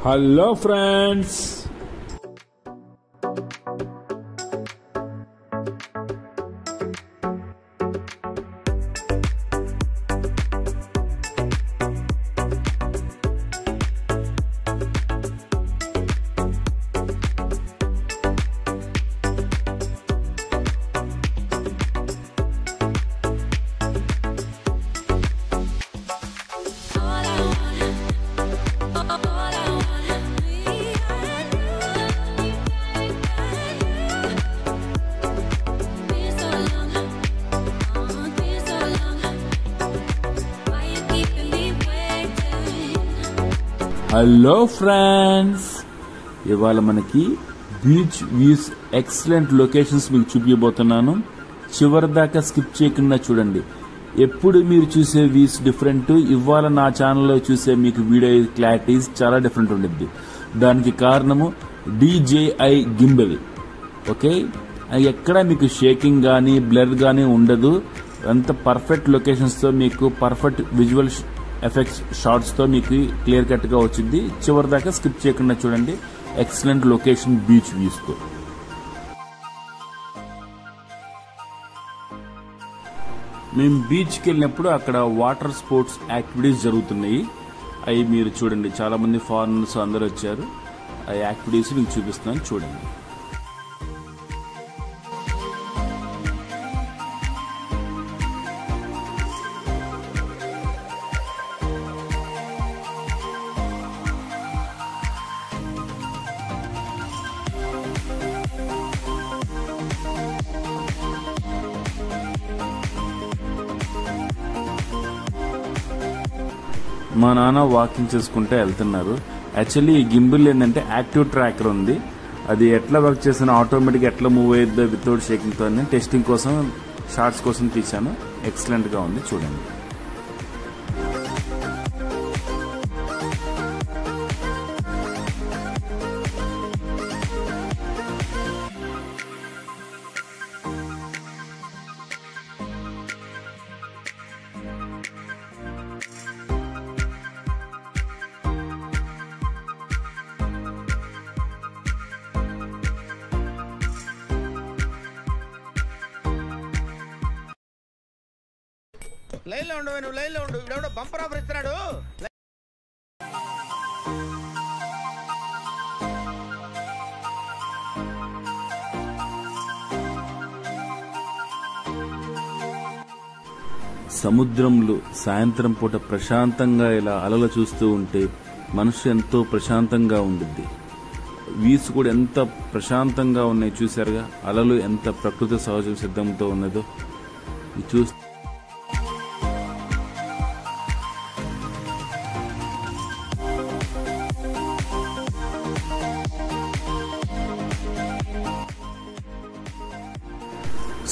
Hello friends, hello friends, ఇవాళ మనకి beach views excellent locations మీకు చూపించబోతున్నాను. చివరి దాకా స్కిప్ చేయకుండా చూడండి. ఎప్పుడు మీరు చూసే వ్యూస్ డిఫరెంట్, ఇవాళ నా ఛానల్లో చూసే మీకు వీడియో క్లారిటీస్ చాలా డిఫరెంట్ ఉండిద్ది. దానికి కారణము DJI గింబల్. ఓకే, ఎక్కడ మీకు షేకింగ్ కానీ బ్లర్ కానీ ఉండదు. అంత పర్ఫెక్ట్ లొకేషన్స్తో మీకు పర్ఫెక్ట్ విజువల్ ఎఫెక్ట్స్ షార్ట్స్ తో మీకు క్లియర్ కట్ గా వచ్చింది. చివరి దాకా స్కిప్ చేయకుండా చూడండి. ఎక్సలెంట్ లొకేషన్ బీచ్ వ్యూస్ తో. మేము బీచ్కి వెళ్ళినప్పుడు అక్కడ వాటర్ స్పోర్ట్స్ యాక్టివిటీస్ జరుగుతున్నాయి. అవి మీరు చూడండి. చాలా మంది ఫారినర్స్ అందరూ వచ్చారు. ఆ యాక్టివిటీస్ మీకు చూపిస్తున్నాను, చూడండి. మా నాన్న వాకింగ్ చేసుకుంటే వెళ్తున్నారు. యాక్చువల్లీ ఈ గింబుల్ ఏంటంటే యాక్టివ్ ట్రాకర్ ఉంది. అది ఎట్లా వర్క్ చేసిన ఆటోమేటిక్ ఎట్లా మూవ్ అయ్యిద్దో వితౌట్ షేకింగ్ తో టెస్టింగ్ కోసం షార్ట్స్ కోసం తీశాను. ఎక్సలెంట్ గా ఉంది, చూడండి. లైన్ లో ఉండు, నువ్వు లైన్ లో ఉండు. ఇవిడెవడో బంపర్ ఆఫర్ ఇస్తున్నాడు. సముద్రంలో సాయంత్రం పూట ప్రశాంతంగా ఇలా అలలు చూస్తూ ఉంటే మనసు ఎంతో ప్రశాంతంగా ఉండుద్ది. వ్యూస్ కూడా ఎంత ప్రశాంతంగా ఉన్నాయి చూసారుగా. అలలు ఎంత ప్రకృతి సహజ సిద్ధంతో ఉన్నదో చూస్తే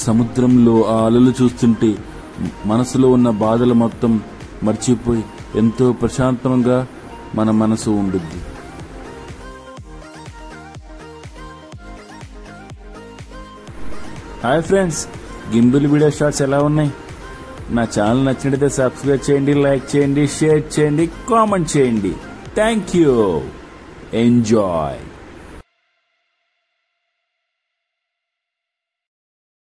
సముద్రంలో ఆ అలలు చూస్తుంటే మనసులో ఉన్న బాధలు మొత్తం మర్చిపోయి ఎంతో ప్రశాంతంగా మన మనసు ఉండుద్ది. Hi friends, gimbal video shorts ఎలా ఉన్నాయి? నా ఛానల్ నచ్చినట్లయితే సబ్స్క్రైబ్ చేయండి, లైక్ చేయండి, షేర్ చేయండి, కామెంట్ చేయండి. Thank you. ఎంజాయ్.